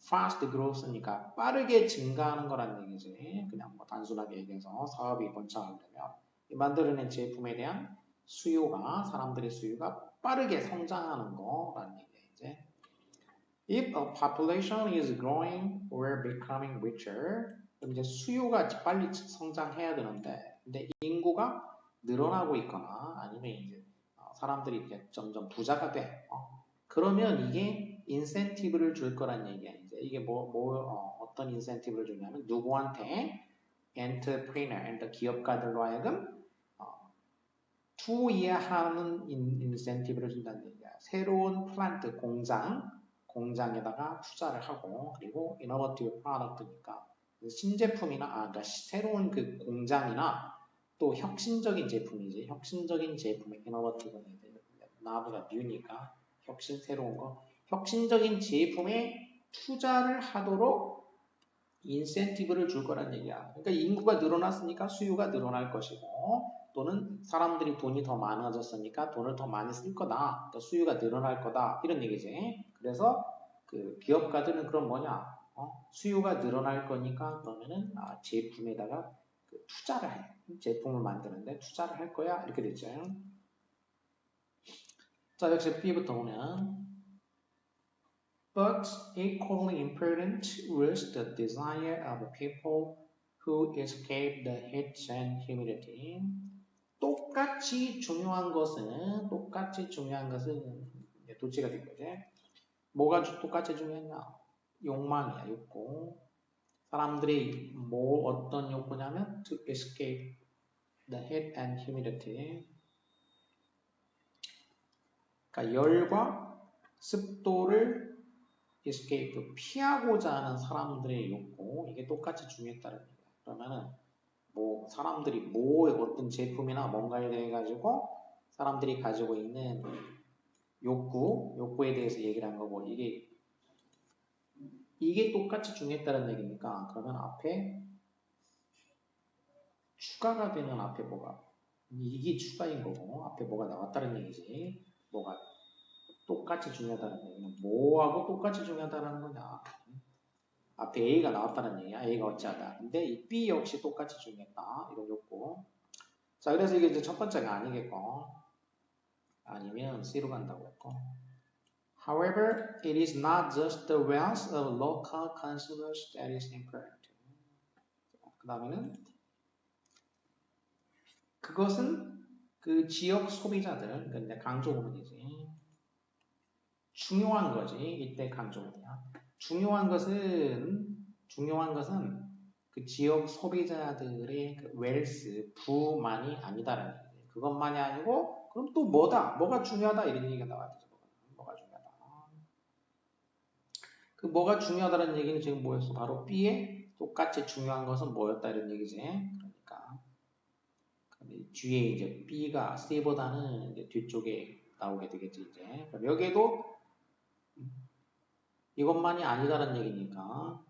fast growth니까 빠르게 증가하는 거란 얘기지. 그냥 뭐 단순하게 얘기해서 사업이 번창하려면 만들어낸 제품에 대한 수요가 사람들의 수요가 빠르게 성장하는 거란 얘기지. If a population is growing or becoming richer, 그럼 이제 수요가 빨리 성장해야 되는데, 근데 인구가 늘어나고 있거나 아니면 이제 사람들이 이제 점점 부자가 돼. 그러면 이게 인센티브를 줄 거란 얘기야. 이제 이게 어떤 인센티브를 주냐면 누구한테 엔터프리너, 기업가들로 하여금 투이하는 인센티브를 준다는 얘기야. 새로운 플란트 공장에다가 투자를 하고 그리고 이노버티브 프로덕트니까 신제품이나 그러니까 새로운 그 공장이나 또 혁신적인 제품이지. 혁신적인 제품의 이노버티브는 나보다 뉴니까 새로운 거. 혁신적인 제품에 투자를 하도록 인센티브를 줄 거란 얘기야. 그러니까 인구가 늘어났으니까 수요가 늘어날 것이고 또는 사람들이 돈이 더 많아졌으니까 돈을 더 많이 쓸 거다. 그러니까 수요가 늘어날 거다. 이런 얘기지. 그래서 그 기업가들은 그럼 뭐냐? 수요가 늘어날 거니까 그러면은 제품에다가 그 투자를 해. 제품을 만드는데 투자를 할 거야. 이렇게 됐죠. 자, 역시 B부터 보면 But equally important was the desire of people who escaped the heat and humidity. 똑같이 중요한 것은 도치가 된 거지. 뭐가 똑같이 중요했냐? 욕망이야, 욕구. 사람들이 어떤 욕구냐면 to escape the heat and humidity. 그러니까 열과 습도를 escape, 피하고자 하는 사람들의 욕구, 이게 똑같이 중요했다는 얘기야. 그러면은 사람들이 어떤 제품이나 뭔가에 대해 가지고 사람들이 가지고 있는 욕구에 대해서 얘기를 한 거고 이게 똑같이 중요했다는 얘기니까 그러면 앞에 추가가 되면 앞에 이게 추가인 거고 앞에 뭐가 나왔다는 얘기지. 뭐가 똑같이 중요하다는 얘기는 뭐하고 똑같이 중요하다는 거냐. 앞에 A가 나왔다는 얘기야. A가 어찌하다. 근데 이 B 역시 똑같이 중요했다. 이런 욕구. 자, 그래서 이게 이제 첫 번째가 아니겠고 아니면 C로 간다고 했고. However, it is not just the wealth of local consumers that is important. 그 다음에는 그것은 그 지역 소비자들, 근데 강조 부분이지. 중요한 거지. 이때 강조 부분이야. 중요한 것은 그 지역 소비자들의 그 웰스, 부만이 아니다라는 얘기. 그것만이 아니고 그럼 또 뭐가 중요하다 이런 얘기가 나왔죠. 뭐가 중요하다. 그 뭐가 중요하다는 얘기는 지금 뭐였어? 바로 B에 똑같이 중요한 것은 뭐였다 이런 얘기지. 그러니까 뒤에 이제 B가 C보다는 이제 뒤쪽에 나오게 되겠지 이제. 그럼 여기에도 이것만이 아니다라는 얘기니까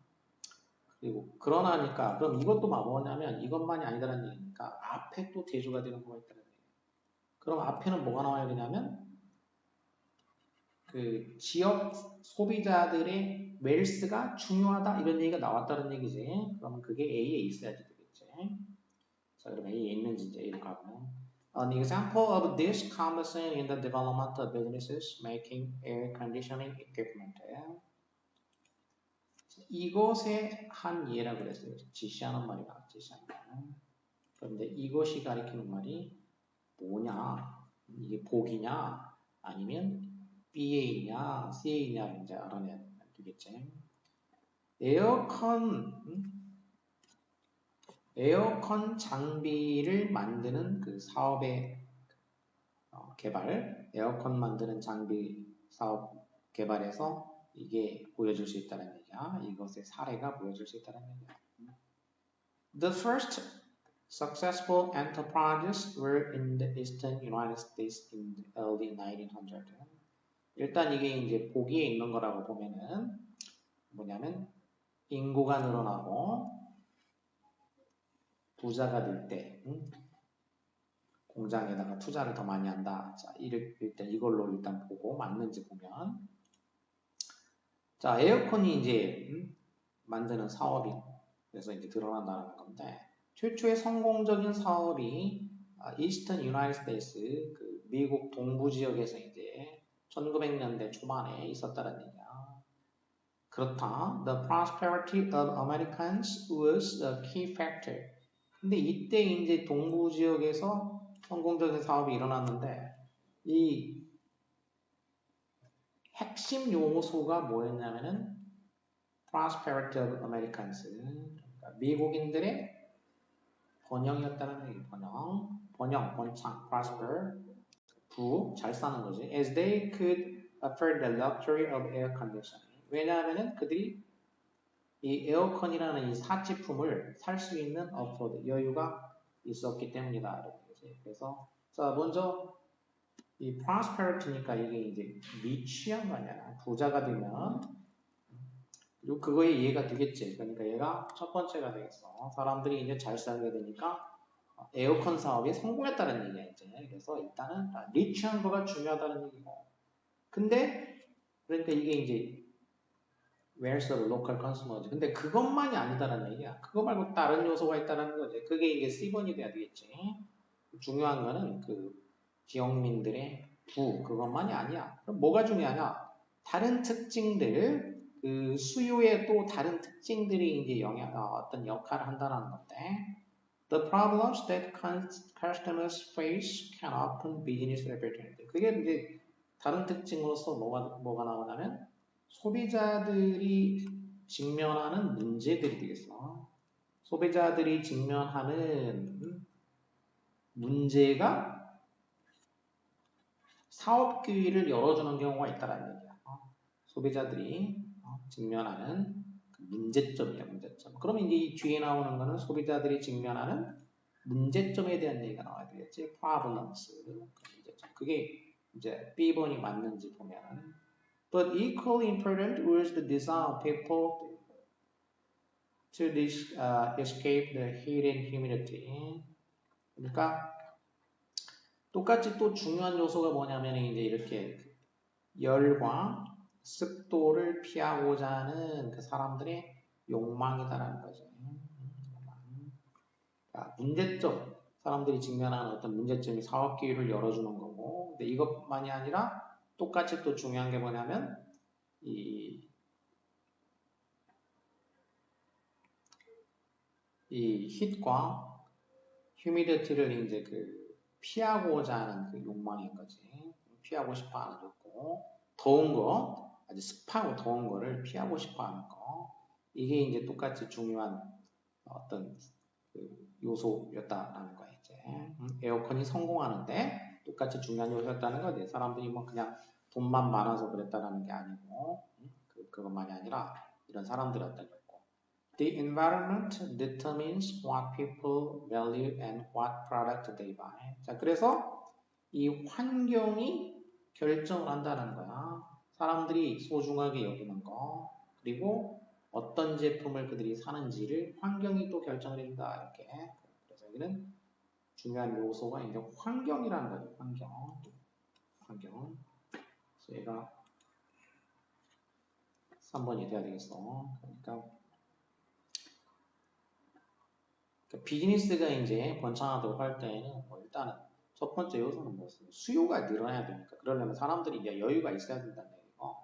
그리고 그러나니까 그럼 이것도 뭐냐면 이것만이 아니다라는 얘기니까 앞에 또 대조가 되는 거가 있다는 얘기예요. 그럼 앞에는 뭐가 나와야 되냐면 그 지역 소비자들의 웰스가 중요하다 이런 얘기가 나왔다는 얘기지. 그러면 그게 A에 있어야지 되겠지. 자, 그럼 A에 있는지 이제 A를 가보면 An example of this comes in the development of businesses making air conditioning equipment. 이것의 한 예라고 그랬어요. 지시하는 말이 나왔죠. 지시하는 말. 그런데 이것이 가리키는 말이 뭐냐? 이게 복이냐? 아니면 B에 있냐? C에 있냐? 이제 알아내야 되겠지. 에어컨 장비를 만드는 그 사업의 개발, 에어컨 만드는 장비 사업 개발에서 이게 보여줄 수 있다는 얘기야. 이것의 사례가 보여줄 수 있다는 얘기야. The first successful enterprises were in the eastern United States in the early 1900s. 일단 이게 이제 보기에 있는 거라고 보면은 뭐냐면 인구가 늘어나고 부자가 될 때 공장에다가 투자를 더 많이 한다. 자, 일단 이걸로 일단 보고 맞는지 보면 자, 에어컨이 이제 만드는 사업이 그래서 이제 드러난다는 건데 최초의 성공적인 사업이 이스턴 유나이티드 스테이트 그 미국 동부 지역에서 이제 1900년대 초반에 있었다는 얘기야. 그렇다. The prosperity of Americans was a key factor. 근데 이때 이제 동부 지역에서 성공적인 사업이 일어났는데 이 핵심 요소가 뭐였냐면은 prosperity of Americans. 그러니까 미국인들의 번영이었다는 얘기. 번창, prosper, 잘 사는 거지. As they could afford the luxury of air conditioning. 왜냐하면은 그들이 이 에어컨이라는 이 사치품을 살 수 있는 어포드, 여유가 있었기 때문이다. 그래서 자 먼저 이 prosperity니까 이게 이제 리치한 거 아니야. 부자가 되면 그리고 그거에 이해가 되겠지. 그러니까 얘가 첫 번째가 되겠어. 사람들이 이제 잘 살게 되니까 에어컨 사업이 성공했다는 얘기야 이제. 그래서 일단은 리치한 거가 중요하다는 얘기고. 근데 그러니까 이게 이제 where's the local consumer지. 근데 그것만이 아니다라는 얘기야. 그거 말고 다른 요소가 있다는 거지. 그게 이게 C번이 돼야 되겠지. 중요한 거는 그 지역민들의 그것만이 아니야. 그럼 뭐가 중요하냐? 다른 특징들, 그 수요의 또 다른 특징들이 이제 어떤 역할을 한다는 건데, the problems that customers face can open business opportunity. 그게 이제 다른 특징으로서 뭐가 나오냐면 소비자들이 직면하는 문제들이 되겠어. 소비자들이 직면하는 문제가 사업 기회를 열어주는 경우가 있다는 얘기야. 소비자들이 직면하는 그 문제점이야, 문제점. 그러면 이제 이 뒤에 나오는 거는 소비자들이 직면하는 문제점에 대한 얘기가 나와야 되겠지. problems. 문제점. 그게 이제 B번이 맞는지 보면. But equally important was the desire of people to escape the heat and humidity. 그러니까 똑같이 또 중요한 요소가 뭐냐면 이제 이렇게 열과 습도를 피하고자 하는 그 사람들의 욕망이다라는 거죠. 자, 문제점, 사람들이 직면하는 어떤 문제점이 사업 기회를 열어주는 거고, 근데 이것만이 아니라 똑같이 또 중요한 게 뭐냐면 이 hit과 humidity를 이제 그 피하고자 하는 그 욕망인 거지. 피하고 싶어 하는 욕구. 더운 거, 아주 습하고 더운 거를 피하고 싶어 하는 거. 이게 이제 똑같이 중요한 어떤 그 요소였다라는 거야, 이제. 에어컨이 성공하는데 똑같이 중요한 요소였다는 거지. 사람들이 뭐 그냥 돈만 많아서 그랬다라는 게 아니고, 그것만이 아니라 이런 사람들의 어떤 욕구. The environment determines what people value and what product they buy. 자, 그래서 이 환경이 결정을 한다는 거야. 사람들이 소중하게 여기는 거, 그리고 어떤 제품을 그들이 사는지를 환경이 또 결정을 해준다. 이렇게. 그래서 여기는 중요한 요소가 이제 환경이라는 거죠. 환경. 그래서 얘가 3번이 돼야 되겠어. 그러니까 비즈니스가 이제 번창하도록 할 때에는 뭐 일단은 첫 번째 요소는 무엇이냐? 수요가 늘어나야 되니까. 그러려면 사람들이 이제 여유가 있어야 된다는 얘기고.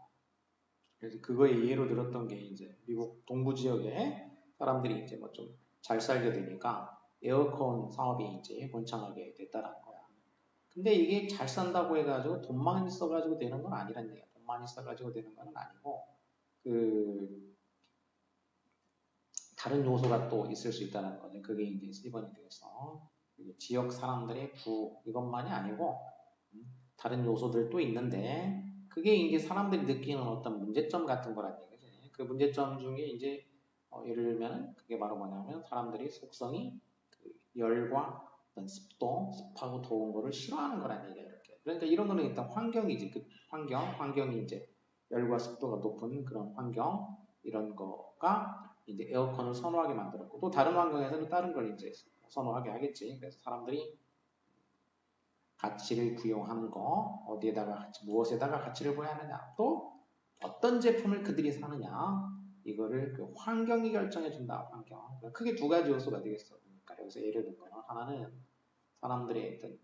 그래서 그거에 예로 들었던 게 이제 미국 동부 지역에 사람들이 이제 뭐 좀 잘 살게 되니까 에어컨 사업이 이제 번창하게 됐다는 거야. 근데 이게 잘 산다고 해가지고 돈만 있어가지고 되는 건 아니란 얘기야. 돈만 있어가지고 되는 건 아니고 그 다른 요소가 또 있을 수 있다는 거죠. 그게 이제 1번이 되겠어. 지역 사람들의 이것만이 아니고 다른 요소들도 있는데 그게 이제 사람들이 느끼는 어떤 문제점 같은 거란 얘기지. 그 문제점 중에 이제 예를 들면 그게 바로 뭐냐면 사람들이 속성이 그 열과 어떤 습도, 습하고 더운 거를 싫어하는 거란 얘기야. 이렇게. 그러니까 이런 거는 일단 환경이지. 그 환경이 이제 열과 습도가 높은 그런 환경 이런 거가 이제 에어컨을 선호하게 만들었고 또 다른 환경에서는 다른 걸 이제 선호하게 하겠지. 그래서 사람들이 가치를 부여하는 거, 무엇에다가 가치를 부여하느냐, 또 어떤 제품을 그들이 사느냐, 이거를 그 환경이 결정해준다, 환경. 크게 두 가지 요소가 되겠어. 그러니까 여기서 예를 든 거는 하나는 사람들의 어떤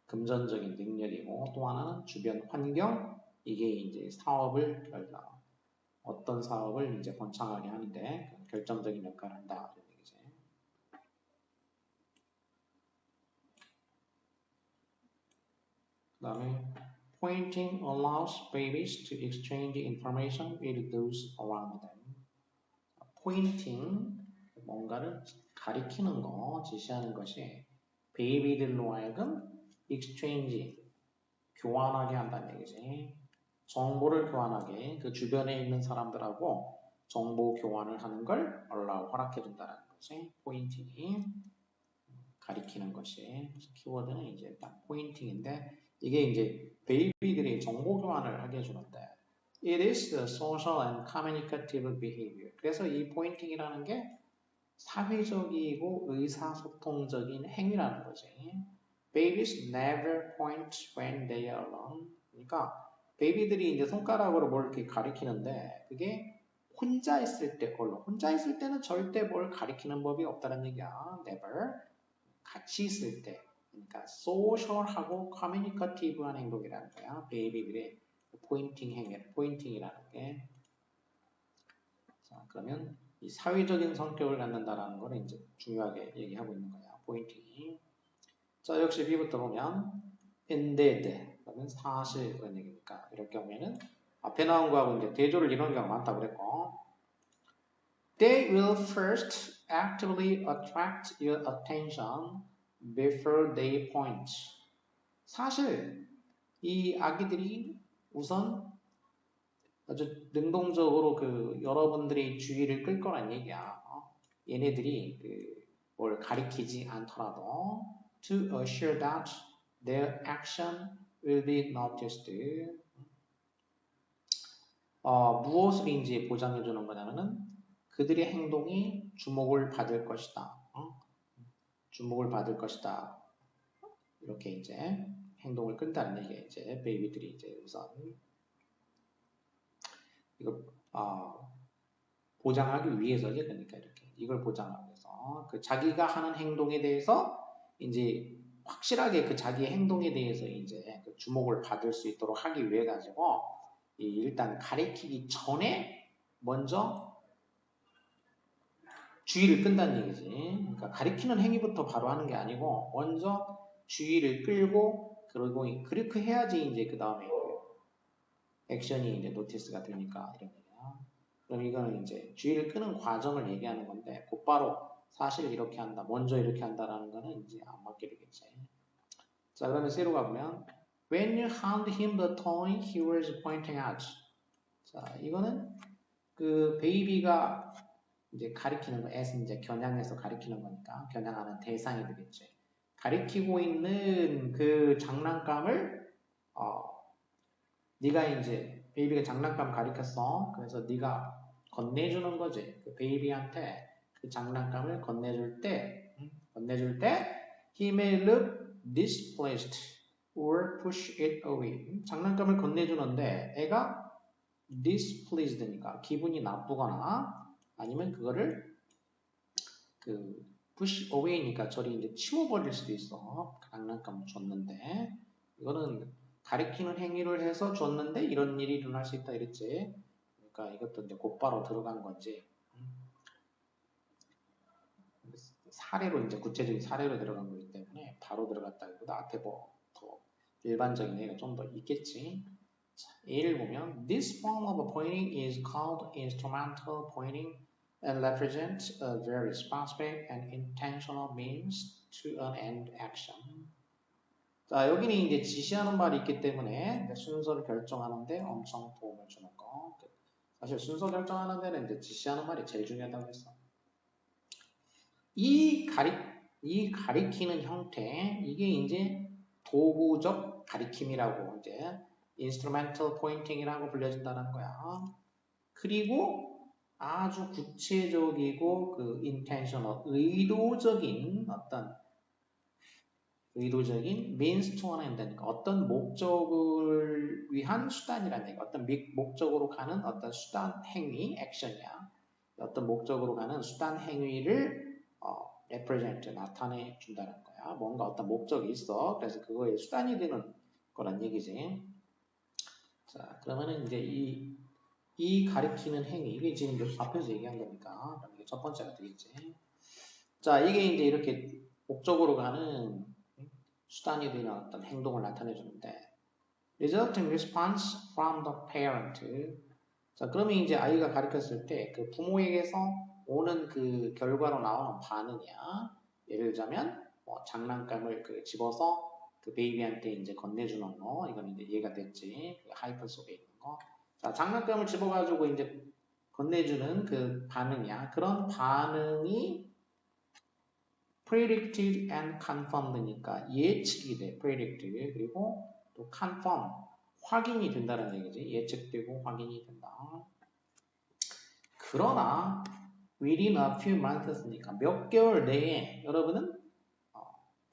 금전적인 능력이고 또 하나는 주변 환경, 이게 이제 어떤 사업을 이제 번창하게 하는데 결정적인 역할을 한다. 이런 얘기지. 그 다음에 Pointing allows babies to exchange information with those around them. Pointing, 뭔가를 가리키는 거, 지시하는 것이 베이비들로 하여금 exchange, 교환하게 한다는 얘기지. 정보를 교환하게, 그 주변에 있는 사람들하고 정보 교환을 하는 걸 allow, 허락해준다는 거지. 포인팅이 가리키는 것이. 키워드는 이제 일단 포인팅인데 이게 이제 베이비들이 정보 교환을 하게 해주는데 It is the social and communicative behavior. 그래서 이 포인팅이라는 게 사회적이고 의사소통적인 행위라는 거지. Babies never point when they are alone. 그러니까 베이비들이 이제 손가락으로 뭘 이렇게 가리키는데 그게 혼자 있을 때 걸로. 혼자 있을 때는 절대 뭘 가리키는 법이 없다는 얘기야. Never. 같이 있을 때. 그러니까 소셜하고 커뮤니커티브한 행동이라는 거야. 베이비들의 포인팅 행위, 포인팅이라는 게. 자, 그러면 이 사회적인 성격을 갖는다라는 거는 이제 중요하게 얘기하고 있는 거야. 포인팅이. 자, 역시 B부터 보면 indeed 그러면 사실 그런 얘기니까 이럴 경우에는 앞에 나온 거하고 이제 대조를 이루는 경우가 많다고 그랬고 They will first actively attract your attention before they point. 사실 이 아기들이 우선 아주 능동적으로 그 여러분들의 주의를 끌 거란 얘기야. 얘네들이 뭘 가리키지 않더라도 to assure that their action will be noticed. 무엇을 이제 보장해 주는 거냐면은 그들의 행동이 주목을 받을 것이다. 주목을 받을 것이다. 이렇게 이제 행동을 끈다는 얘기예요. 이제 베이비들이 이제 우선 이거 보장하기 위해서지. 그러니까 이렇게 이걸 보장하기 위해서 그 자기가 하는 행동에 대해서 이제 확실하게 그 자기의 행동에 대해서 이제 그 주목을 받을 수 있도록 하기 위해 가지고 일단 가리키기 전에 먼저 주의를 끈다는 얘기지. 그러니까 가리키는 행위부터 바로 하는 게 아니고 먼저 주의를 끌고 그리고 그렇게 해야지 이제 그 다음에 액션이 이제 노티스가 되니까 이런 얘기야. 그럼 이거는 이제 주의를 끄는 과정을 얘기하는 건데 곧바로 사실 이렇게 한다, 먼저 이렇게 한다라는 거는 이제 안 맞게 되겠지. 자, 그러면 C로 가보면 When you hand him the toy he was pointing at. 자, 이거는 그 베이비가 이제 가리키는 거, S는 이제 겨냥해서 가리키는 거니까 겨냥하는 대상이 되겠지. 가리키고 있는 그 장난감을 네가 이제 베이비가 장난감 가리켰어. 그래서 네가 건네주는 거지. 그 베이비한테 그 장난감을 건네줄 때, he may look displeased or push it away. 장난감을 건네주는데 애가 displeased니까 기분이 나쁘거나 아니면 그거를 그 push away니까 저리 이제 치워버릴 수도 있어. 장난감을 줬는데 이거는 가리키는 행위를 해서 줬는데 이런 일이 일어날 수 있다 이랬지. 그러니까 이것도 이제 곧바로 들어간 건지 사례로 이제 구체적인 사례로 들어간 거기 때문에 바로 들어갔다기보다 앞에 뭐 더 일반적인 얘기가 좀 더 있겠지. 자, 예를 보면 this form of pointing is called instrumental pointing and represents a very specific and intentional means to an end action. 자, 여기는 이제 지시하는 말이 있기 때문에 순서를 결정하는데 엄청 도움을 주는 거. 사실 순서 결정하는 데는 이제 지시하는 말이 제일 중요하다고 했어. 이 가리키는 형태, 이게 이제 도구적 가리킴이라고 이제 instrumental pointing이라고 불려진다는 거야. 그리고 아주 구체적이고 그 intentional, 의도적인 means to an end니까 어떤 목적을 위한 수단이라는 얘기. 어떤 목적으로 가는 어떤 수단 행위, 액션이야. 어떤 목적으로 가는 수단 행위를 represent, 나타내 준다는 거야. 뭔가 어떤 목적이 있어. 그래서 그거에 수단이 되는 거란 얘기지. 자, 그러면은 이제 이 가리키는 행위, 이게 지금 앞에서 얘기한 거니까, 그럼 이게 첫 번째가 되겠지. 자, 이게 이제 이렇게 목적으로 가는 수단이 되는 어떤 행동을 나타내 주는데, resulting response from the parent. 자, 그러면 이제 아이가 가르쳤을 때 그 부모에게서 오는 그 결과로 나오는 반응이야. 예를 들자면 뭐 장난감을 그 집어서 그 베이비한테 이제 건네주는 거, 이건 이제 이해가 됐지. 그 하이픈 속에 있는 거. 자, 장난감을 집어가지고 이제 건네주는 그 반응이야. 그런 반응이 predicted and confirmed니까 예측이 돼. predicted 그리고 또 confirm 확인이 된다는 얘기지. 예측되고 확인이 된다. 그러나 within a few months니까 몇 개월 내에 여러분은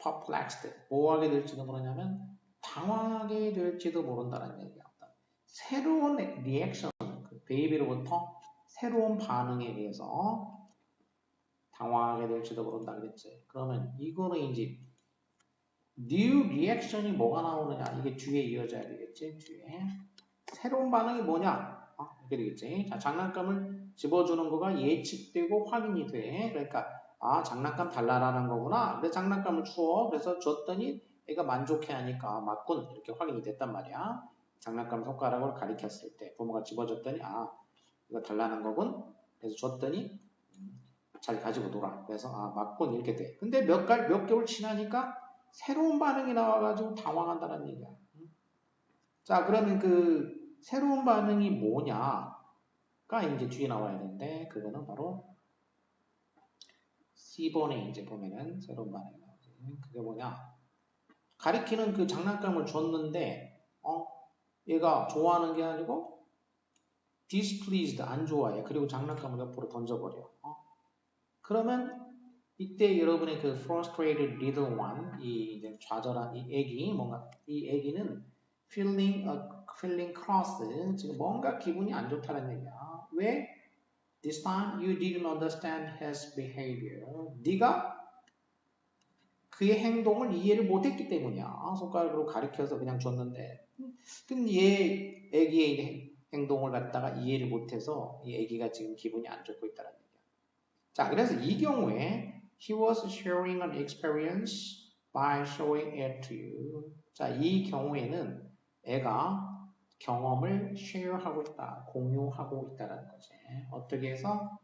perplexed, 뭐 하게 될지도 모르냐면 당황하게 될지도 모른다는 얘기야. 새로운 리액션, 그 베이비로부터 새로운 반응에 대해서 당황하게 될지도 모른다 그랬지. 그러면 이거는 이제 new reaction이 뭐가 나오느냐, 이게 뒤에 이어져야 되겠지. 뒤에 새로운 반응이 뭐냐, 이렇게 되겠지. 자, 장난감을 집어주는 거가 예측되고 확인이 돼. 그러니까 장난감 달라라는 거구나. 근데 장난감을 주워. 그래서 줬더니 애가 만족해하니까 맞군, 이렇게 확인이 됐단 말이야. 장난감 손가락으로 가리켰을 때 부모가 집어줬더니 이거 달라는 거군. 그래서 줬더니 잘 가지고 놀아. 그래서 맞군, 이렇게 돼. 근데 몇 개월 지나니까 새로운 반응이 나와가지고 당황한다는 얘기야. 자, 그러면 그 새로운 반응이 뭐냐가 이제 뒤에 나와야 되는데, 그거는 바로 C번에 이제 보면은 새로운 반응이 나오지. 그게 뭐냐? 가리키는 그 장난감을 줬는데, 얘가 좋아하는 게 아니고 displeased, 안 좋아해. 그리고 장난감을 옆으로 던져버려. 그러면 이때 여러분의 그 frustrated little one, 이 이제 좌절한 이 애기, 이 애기는 feeling cross, 지금 뭔가 기분이 안 좋다는 얘기야. 왜? This time you didn't understand his behavior. 네가 그의 행동을 이해를 못했기 때문이야. 손가락으로 가리켜서 그냥 줬는데, 근데 얘 애기의 행동을 갖다가 이해를 못해서 이 애기가 지금 기분이 안 좋고 있다는 얘기야. 자, 그래서 이 경우에 he was sharing an experience by showing it to you. 자, 이 경우에는 애가 경험을 share하고 있다, 공유하고 있다는 거지. 어떻게 해서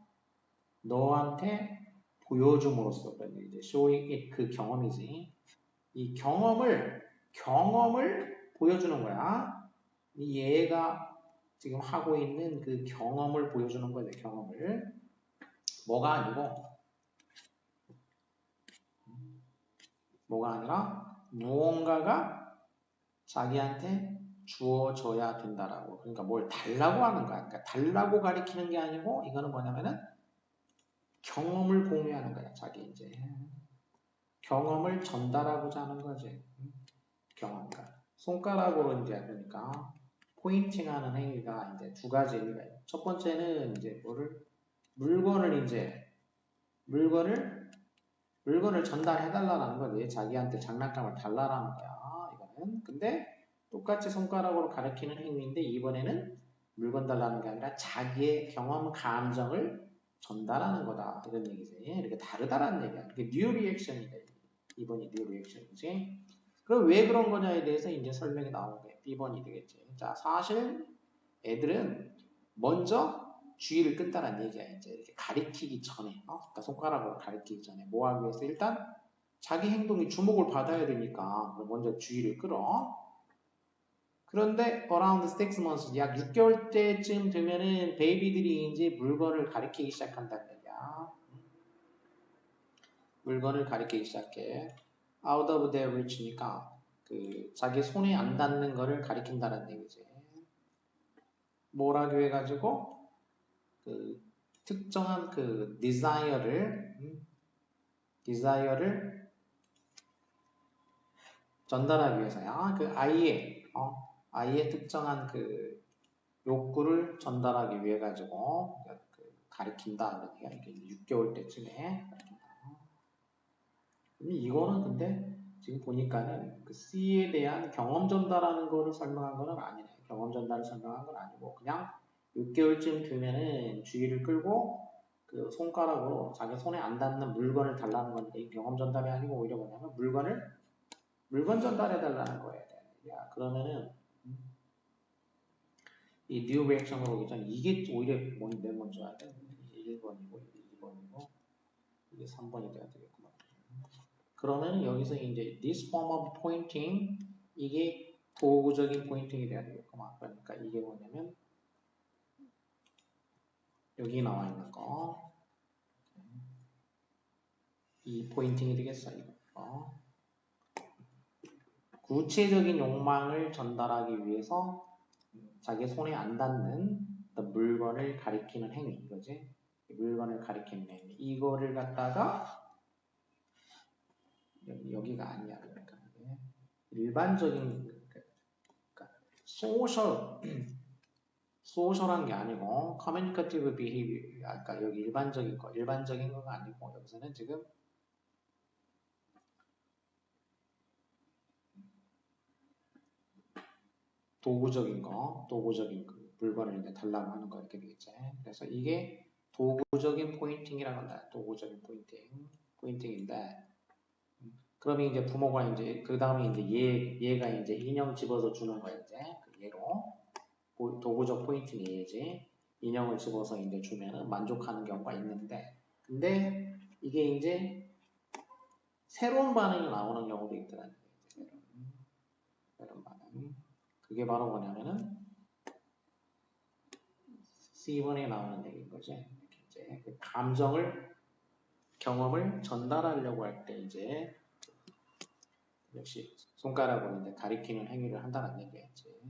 너한테 보여줌으로써 그런 이제 showing it, 그 경험이지. 이 경험을 보여주는 거야. 이 얘가 지금 하고 있는 그 경험을 보여주는 거야, 경험을. 뭐가 아니라 무언가가 자기한테 주어져야 된다라고. 그러니까 뭘 달라고 하는 거야. 그러니까 달라고 가리키는 게 아니고 이거는 뭐냐면은 경험을 공유하는 거야. 자기 이제 경험을 전달하고자 하는 거지. 경험가. 손가락으로 이제 그러니까 포인팅하는 행위가 이제 두 가지 의미가 있어요. 첫 번째는 이제 물건을 전달해달라는 거지. 자기한테 장난감을 달라라는 거야. 이거는. 근데 똑같이 손가락으로 가리키는 행위인데 이번에는 물건 달라는 게 아니라 자기의 경험, 감정을 전달하는 거다. 이런 얘기지. 이렇게 다르다라는 얘기야. 이게 뉴 리액션이다. 이번이 뉴 리액션이지. 그럼 왜 그런 거냐에 대해서 이제 설명이 나오는 거예요. B번이 되겠지. 자, 사실 애들은 먼저 주의를 끈다는 얘기야. 이제 이렇게 가리키기 전에, 그러니까 손가락으로 가리키기 전에 뭐 하기 위해서 일단 자기 행동이 주목을 받아야 되니까 먼저 주의를 끌어. 그런데 around 6 months, 약 6개월 때쯤 되면은 베이비들이 이제 물건을 가리키기 시작한다는 얘기야. 물건을 가리키기 시작해. out of their reach니까 그 자기 손에 안 닿는 거를 가리킨다는 얘기지. 뭐라고 해가지고 그 특정한 그 desire를 전달하기 위해서야. 그 아이의 특정한 그 욕구를 전달하기 위해 가지고 그 가리킨다. 그러니까 이게 6개월 때쯤에 가리킨다. 이거는 근데 지금 보니까는 그 C에 대한 경험 전달하는 거를 설명한 거는 아니네. 경험 전달을 설명한 건 아니고 그냥 6개월쯤 되면은 주의를 끌고 그 손가락으로 자기 손에 안 닿는 물건을 달라는 건데 경험 전달이 아니고 오히려 뭐냐면 물건 전달해 달라는 거예요. 야, 그러면은 이 뉴 리액션으로 오기 전 이게 오히려 맨 먼저 해야 돼. 1번이고 2번이고 이게 3번이 돼야 되겠구만. 그러면 여기서 이제 this form of pointing 이게 도구적인 포인팅이 돼야 되겠구만. 그러니까 이게 뭐냐면 여기 나와 있는 거 이 포인팅이 되겠어. 이거. 구체적인 욕망을 전달하기 위해서 자기 손에 안 닿는 물건을 가리키는 행위, 이거지? 물건을 가리키는 행위. 이거를 갖다가 여기가 아니야. 그러니까 일반적인 그러니까 소셜한 게 아니고 communicative behavior. 아까 여기 일반적인 거가 아니고 여기서는 지금 도구적인 그 물건을 이제 달라고 하는 거 이렇게 되겠지. 그래서 이게 도구적인 포인팅이라고 한다. 도구적인 포인팅인데, 그러면 이제 부모가 이제 그 다음에 이제 얘가 이제 인형 집어서 주는 거야 이제 그 얘로 도구적 포인팅이 얘지. 인형을 집어서 이제 주면은 만족하는 경우가 있는데, 근데 이게 이제 새로운 반응이 나오는 경우도 있더라고요. 새로운 반응. 그게 바로 뭐냐면은 C번에 나오는 얘기인 거지. 이제 그 경험을 전달하려고 할 때 이제 역시 손가락으로 이제 가리키는 행위를 한다는 얘기겠지.